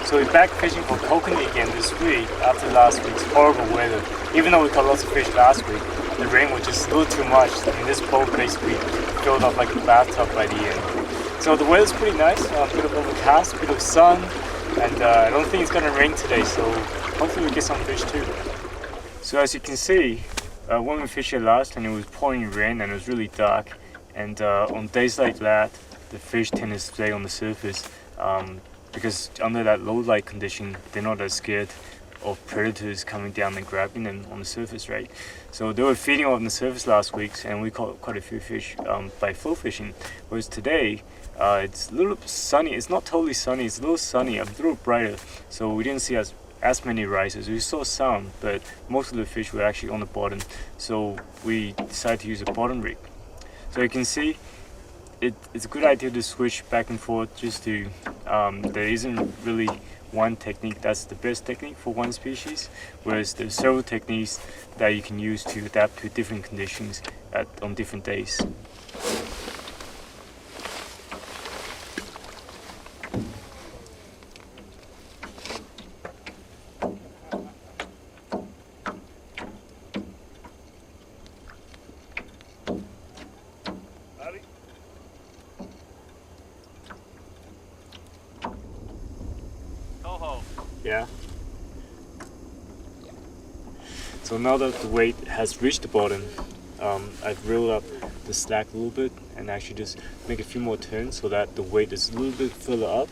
So we're back fishing for kokanee again this week after last week's horrible weather. Even though we caught lots of fish last week, the rain was just a little too much. I mean, this boat basically filled up like a bathtub by the end. So the weather's pretty nice, a bit of overcast, a bit of sun, and I don't think it's gonna rain today, so hopefully we get some fish too. So as you can see, when we fished here last time, it was pouring rain and it was really dark, and on days like that, the fish tend to stay on the surface because under that low light condition, they're not as scared of predators coming down and grabbing them on the surface, right? So they were feeding on the surface last week, and we caught quite a few fish by flow fishing. Whereas today, it's a little bit sunny. It's not totally sunny. It's a little sunny, a little brighter. So we didn't see as many risers. We saw some, but most of the fish were actually on the bottom. So we decided to use a bottom rig. So you can see, it's a good idea to switch back and forth just to, there isn't really one technique that's the best technique for one species, whereas there's several techniques that you can use to adapt to different conditions on different days. Yeah. So now that the weight has reached the bottom, I've reeled up the slack a little bit and actually just make a few more turns so that the weight is a little bit further up,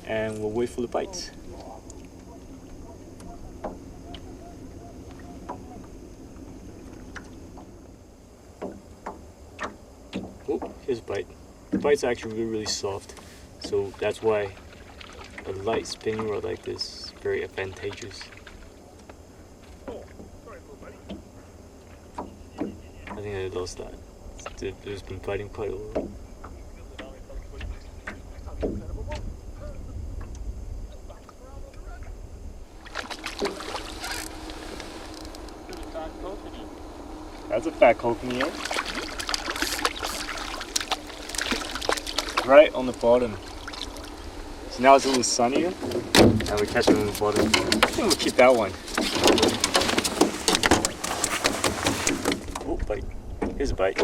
and we'll wait for the bites. Oh, here's a bite. The bite's actually really soft, so that's why a light spinning rod like this is very advantageous. I think I lost that. It's been biting quite a lot. That's a fat kokanee, right on the bottom. So now it's a little sunnier, and we catch it on the bottom. I think we'll keep that one. Oh, bite. Here's a bite.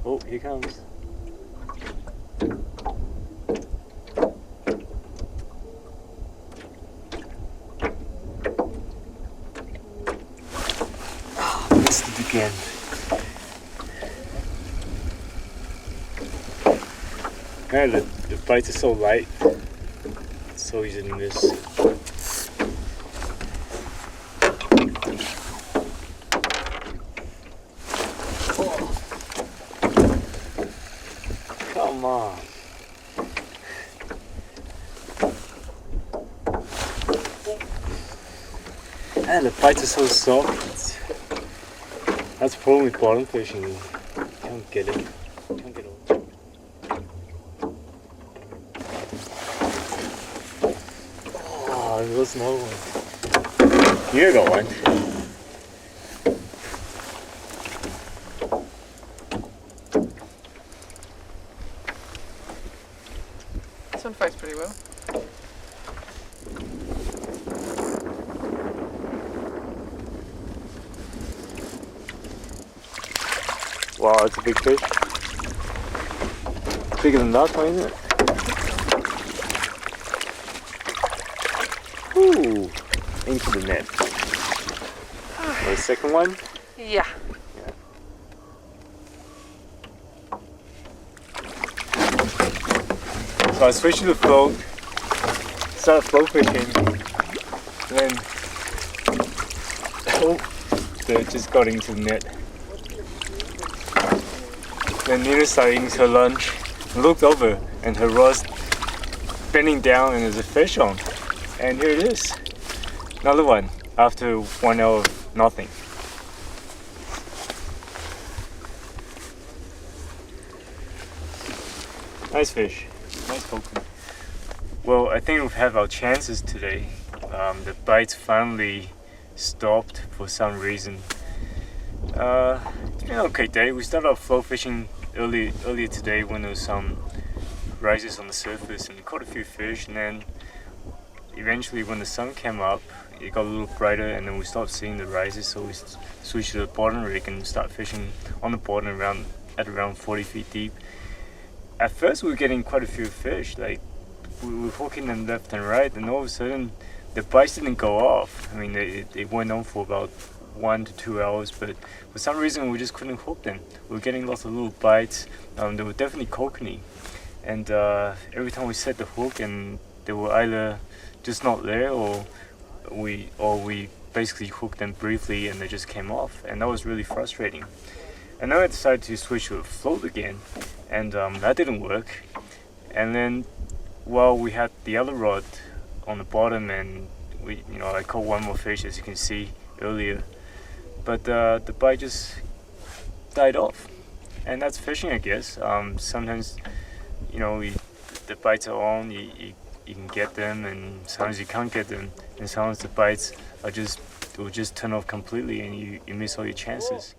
Oh, here comes. Oh, missed it again. Man, the bites are so light, it's so easy to miss. Oh. Come on. Man, the bites are so soft. That's the problem with bottom fishing. You can't get it. Can't get it. Oh, there's another one. You got one. This one fights pretty well. Wow, it's a big fish. It's bigger than that one, isn't it? Ooh, into the net. The second one? Yeah. So I switched to the float, started float fishing, then they just got into the net. Then Nina started eating her lunch, looked over, and her rod's bending down and there's a fish on. And here it is. Another one after 1 hour of nothing. Nice fish. Nice kokanee. Well, I think we've had our chances today. The bites finally stopped for some reason. It's Yeah, okay day. We started off flow fishing earlier today when there was some rises on the surface and caught a few fish, and then eventually when the sun came up it got a little brighter and then we stopped seeing the rises, so we switched to the bottom rig and start fishing on the bottom at around 40 feet deep. At first we were getting quite a few fish, like we were hooking them left and right, and all of a sudden the bites didn't go off. I mean it went on for about 1 to 2 hours, but for some reason we just couldn't hook them. We were getting lots of little bites. They were definitely kokanee, and every time we set the hook and they were either just not there or we basically hooked them briefly and they just came off, and that was really frustrating. And then I decided to switch to a float again, and that didn't work. And then we had the other rod on the bottom, and I caught one more fish, as you can see earlier, but the bite just died off. And that's fishing, I guess. Sometimes the bites are on, you can get them, and sometimes you can't get them, and sometimes the bites will just turn off completely and you miss all your chances.